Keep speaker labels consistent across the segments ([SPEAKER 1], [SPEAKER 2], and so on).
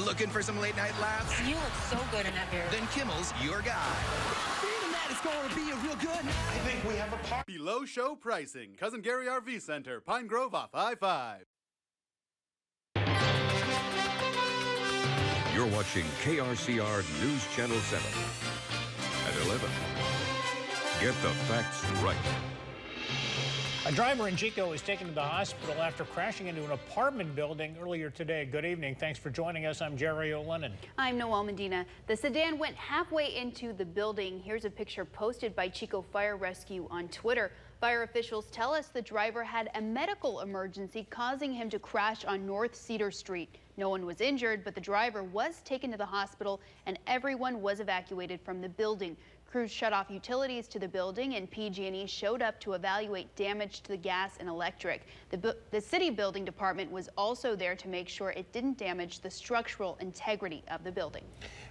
[SPEAKER 1] Looking for some late night laughs?
[SPEAKER 2] You look so good in that mirror.
[SPEAKER 1] Then Kimmel's your guy.
[SPEAKER 3] Feeling that it's going to be a real good night. I think we have a party.
[SPEAKER 4] Below show pricing. Cousin Gary RV Center, Pine Grove off I-5.
[SPEAKER 5] You're watching KRCR News Channel 7 at 11. Get the facts right.
[SPEAKER 6] A driver in Chico was taken to the hospital after crashing into an apartment building earlier today. Good evening. Thanks for joining us. I'm Jerry O'Lennon.
[SPEAKER 7] I'm Noel Medina. The sedan went halfway into the building. Here's a picture posted by Chico Fire Rescue on Twitter. Fire officials tell us the driver had a medical emergency causing him to crash on North Cedar Street. No one was injured, but the driver was taken to the hospital and everyone was evacuated from the building. Crews shut off utilities to the building and PG&E showed up to evaluate damage to the gas and electric. The city building department was also there to make sure it didn't damage the structural integrity of the building.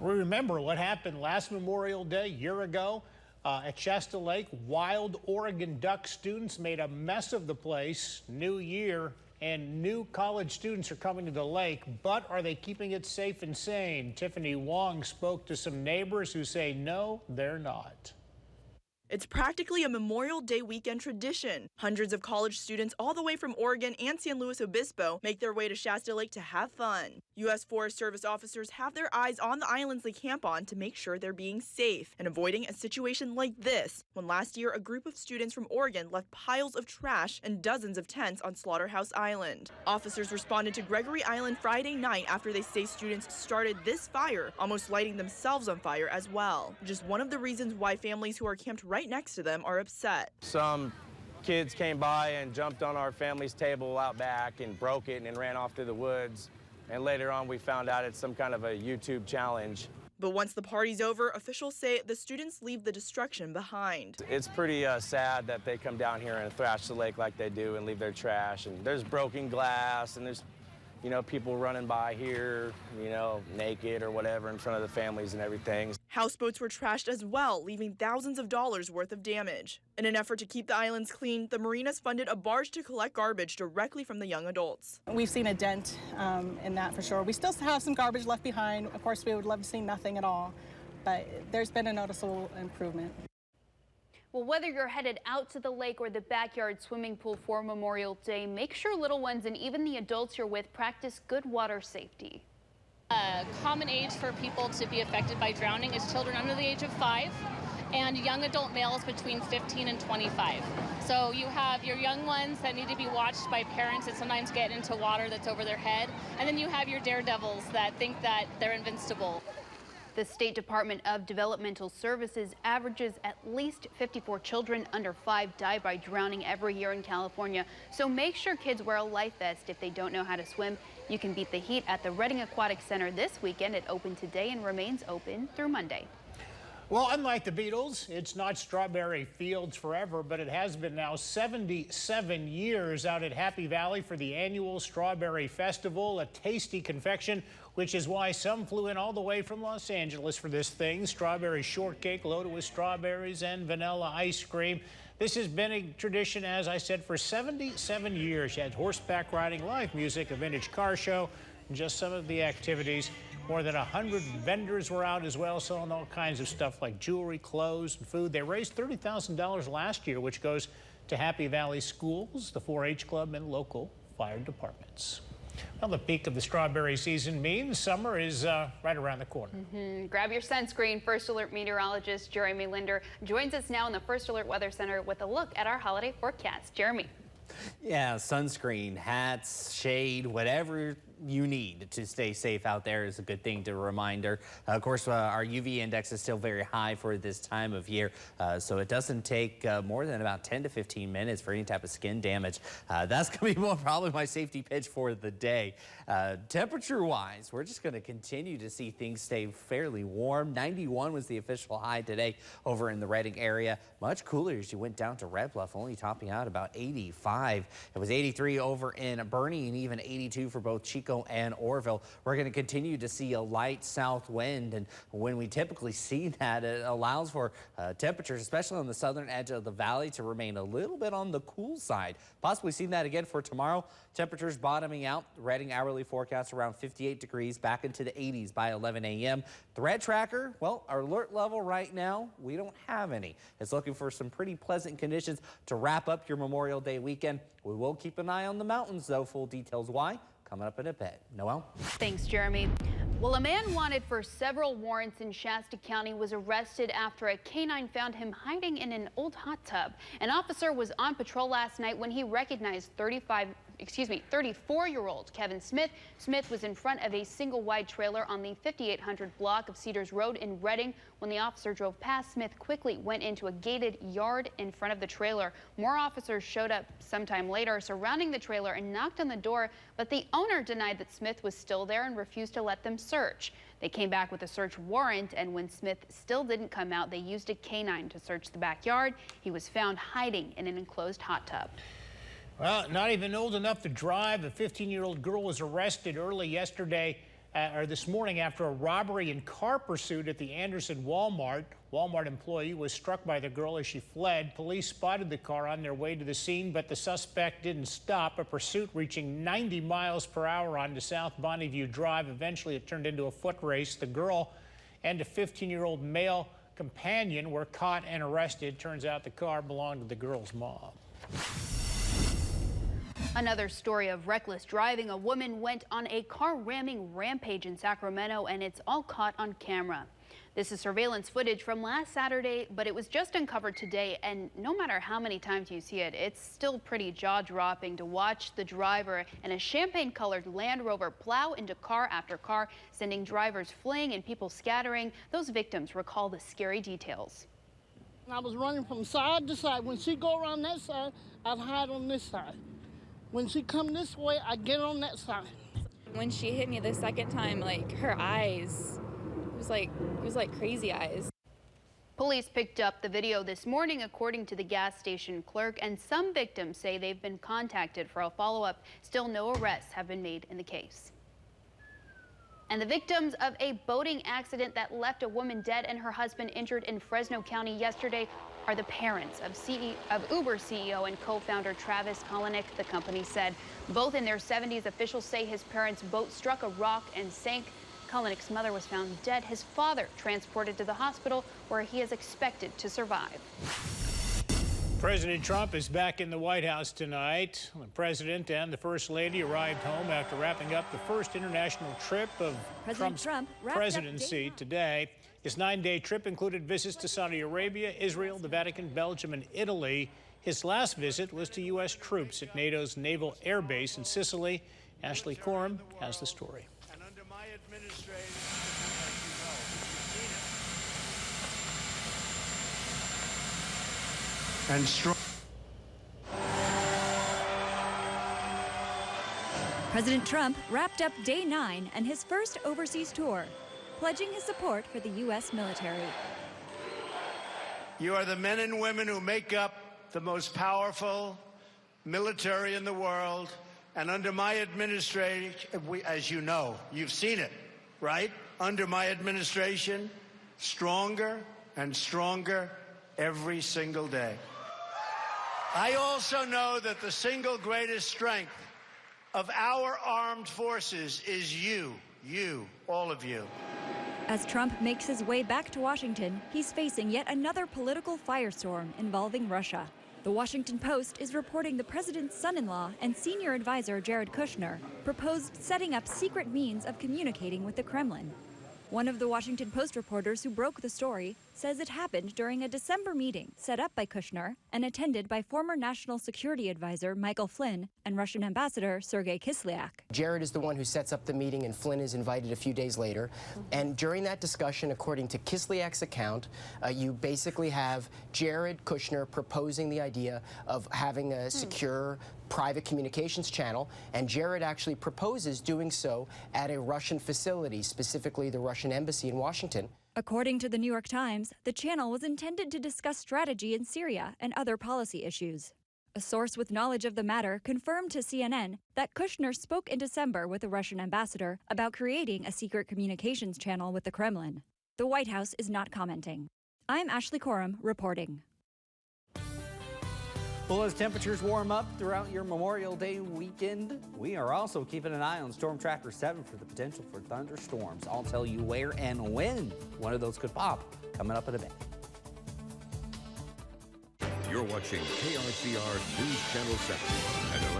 [SPEAKER 6] Remember what happened last Memorial Day, a year ago? At Shasta Lake, wild Oregon Duck students made a mess of the place. New year and new college students are coming to the lake, but are they keeping it safe and sane? Tiffany Wong spoke to some neighbors who say no, they're not.
[SPEAKER 8] It's practically a Memorial Day weekend tradition. Hundreds of college students all the way from Oregon and San Luis Obispo make their way to Shasta Lake to have fun. U.S. Forest Service officers have their eyes on the islands they camp on to make sure they're being safe and avoiding a situation like this, when last year a group of students from Oregon left piles of trash and dozens of tents on Slaughterhouse Island. Officers responded to Gregory Island Friday night after they say students started this fire, almost lighting themselves on fire as well. Just one of the reasons why families who are camped right next to them are upset.
[SPEAKER 9] Some kids came by and jumped on our family's table out back and broke it and ran off through the woods. And later on we found out it's some kind of a YouTube challenge.
[SPEAKER 8] But once the party's over, officials say the students leave the destruction behind.
[SPEAKER 9] It's pretty sad that they come down here and thrash the lake like they do and leave their trash. And there's broken glass and there's, people running by here, naked or whatever in front of the families and everything.
[SPEAKER 8] Houseboats were trashed as well, leaving thousands of dollars worth of damage. In an effort to keep the islands clean, the marinas funded a barge to collect garbage directly from the young adults.
[SPEAKER 10] We've seen a dent in that for sure. We still have some garbage left behind. Of course, we would love to see nothing at all, but there's been a noticeable improvement.
[SPEAKER 7] Well, whether you're headed out to the lake or the backyard swimming pool for Memorial Day, make sure little ones and even the adults you're with practice good water safety.
[SPEAKER 11] A common age for people to be affected by drowning is children under the age of 5 and young adult males between 15 and 25. So you have your young ones that need to be watched by parents that sometimes get into water that's over their head, and then you have your daredevils that think that they're invincible.
[SPEAKER 7] The State Department of Developmental Services averages at least 54 children under 5 die by drowning every year in California. So make sure kids wear a life vest if they don't know how to swim. You can beat the heat at the Redding Aquatic Center this weekend. It opened today and remains open through Monday.
[SPEAKER 6] Well, unlike the Beatles, it's not strawberry fields forever, but it has been now 77 years out at Happy Valley for the annual Strawberry Festival, a tasty confection, which is why some flew in all the way from Los Angeles for this thing. Strawberry shortcake loaded with strawberries and vanilla ice cream. This has been a tradition, as I said, for 77 years. You had horseback riding, live music, a vintage car show, and just some of the activities. More than 100 vendors were out as well, selling all kinds of stuff like jewelry, clothes, and food. They raised $30,000 last year, which goes to Happy Valley schools, the 4-H club, and local fire departments. Well, the peak of the strawberry season means summer is right around the corner.
[SPEAKER 7] Grab your sunscreen. First Alert meteorologist Jeremy Linder joins us now in the First Alert Weather Center with a look at our holiday forecast. Jeremy.
[SPEAKER 12] Yeah, sunscreen, hats, shade, whatever you need to stay safe out there is a good thing to reminder. Of course, our UV index is still very high for this time of year, so it doesn't take more than about 10 to 15 minutes for any type of skin damage. That's going to be probably my safety pitch for the day. Temperature-wise, we're just going to continue to see things stay fairly warm. 91 was the official high today over in the Redding area. Much cooler as you went down to Red Bluff, only topping out about 85. It was 83 over in Bernie and even 82 for both Chico Waco and Orville. We're going to continue to see a light south wind, and when we typically see that, it allows for temperatures, especially on the southern edge of the valley, to remain a little bit on the cool side. Possibly seeing that again for tomorrow. Temperatures bottoming out. Reading hourly forecast around 58 degrees, back into the 80s by 11 a.m. Threat tracker, well, our alert level right now, we don't have any. It's looking for some pretty pleasant conditions to wrap up your Memorial Day weekend. We will keep an eye on the mountains, though. Full details why coming up in a bit. Noel?
[SPEAKER 7] Thanks, Jeremy. Well, a man wanted for several warrants in Shasta County was arrested after a canine found him hiding in an old hot tub. An officer was on patrol last night when he recognized 34-year-old Kevin Smith. Smith was in front of a single wide trailer on the 5800 block of Cedars Road in Reading. When the officer drove past, Smith quickly went into a gated yard in front of the trailer. More officers showed up sometime later, surrounding the trailer and knocked on the door, but the owner denied that Smith was still there and refused to let them search. They came back with a search warrant, and when Smith still didn't come out, they used a canine to search the backyard. He was found hiding in an enclosed hot tub.
[SPEAKER 6] Well, not even old enough to drive, a 15-year-old girl was arrested early this morning after a robbery and car pursuit at the Anderson Walmart. Walmart employee was struck by the girl as she fled. Police spotted the car on their way to the scene, but the suspect didn't stop. A pursuit reaching 90 miles per hour onto South Bonneview Drive. Eventually, it turned into a foot race. The girl and a 15-year-old male companion were caught and arrested. Turns out the car belonged to the girl's mom.
[SPEAKER 7] Another story of reckless driving. A woman went on a car ramming rampage in Sacramento, and it's all caught on camera. This is surveillance footage from last Saturday, but it was just uncovered today, and no matter how many times you see it, it's still pretty jaw-dropping to watch the driver in a champagne-colored Land Rover plow into car after car, sending drivers fleeing and people scattering. Those victims recall the scary details.
[SPEAKER 2] I was running from side to side. When she go around that side, I'd hide on this side. When she come this way, I get on that side.
[SPEAKER 13] When she hit me the second time, like her eyes, it was like crazy eyes.
[SPEAKER 7] Police picked up the video this morning, according to the gas station clerk, and some victims say they've been contacted for a follow-up. Still no arrests have been made in the case. And the victims of a boating accident that left a woman dead and her husband injured in Fresno County yesterday are the parents of Uber CEO and co-founder Travis Kalanick. The company said both in their 70s. Officials say his parents' boat struck a rock and sank. Kalanick's mother was found dead. His father transported to the hospital, where he is expected to survive.
[SPEAKER 6] President Trump is back in the White House tonight. The president and the First Lady arrived home after wrapping up the first international trip of Trump's presidency today. His 9-day trip included visits to Saudi Arabia, Israel, the Vatican, Belgium, and Italy. His last visit was to U.S. troops at NATO's Naval Air Base in Sicily. Ashley Coram has the story.
[SPEAKER 14] And under my administration, and strong.
[SPEAKER 15] President Trump wrapped up day 9 and his first overseas tour, pledging his support for the U.S. military.
[SPEAKER 14] You are the men and women who make up the most powerful military in the world. And under my administration, as you know, you've seen it, right? Under my administration, stronger and stronger every single day. I also know that the single greatest strength of our armed forces is you, all of you.
[SPEAKER 15] As Trump makes his way back to Washington, he's facing yet another political firestorm involving Russia. The Washington Post is reporting the president's son-in-law and senior advisor Jared Kushner proposed setting up secret means of communicating with the Kremlin. One of the Washington Post reporters who broke the story says it happened during a December meeting set up by Kushner and attended by former National Security Advisor Michael Flynn and Russian Ambassador Sergei Kislyak.
[SPEAKER 16] Jared is the one who sets up the meeting, and Flynn is invited a few days later. And during that discussion, according to Kislyak's account, you basically have Jared Kushner proposing the idea of having a secure private communications channel, and Jared actually proposes doing so at a Russian facility, specifically the Russian embassy in Washington.
[SPEAKER 15] According to the New York Times, the channel was intended to discuss strategy in Syria and other policy issues. A source with knowledge of the matter confirmed to CNN that Kushner spoke in December with the Russian ambassador about creating a secret communications channel with the Kremlin. The White House is not commenting. I'm Ashley Coram reporting.
[SPEAKER 12] Well, as temperatures warm up throughout your Memorial Day weekend, we are also keeping an eye on Storm Tracker 7 for the potential for thunderstorms. I'll tell you where and when one of those could pop coming up in a bit.
[SPEAKER 5] You're watching KRCR News Channel 7 at 11.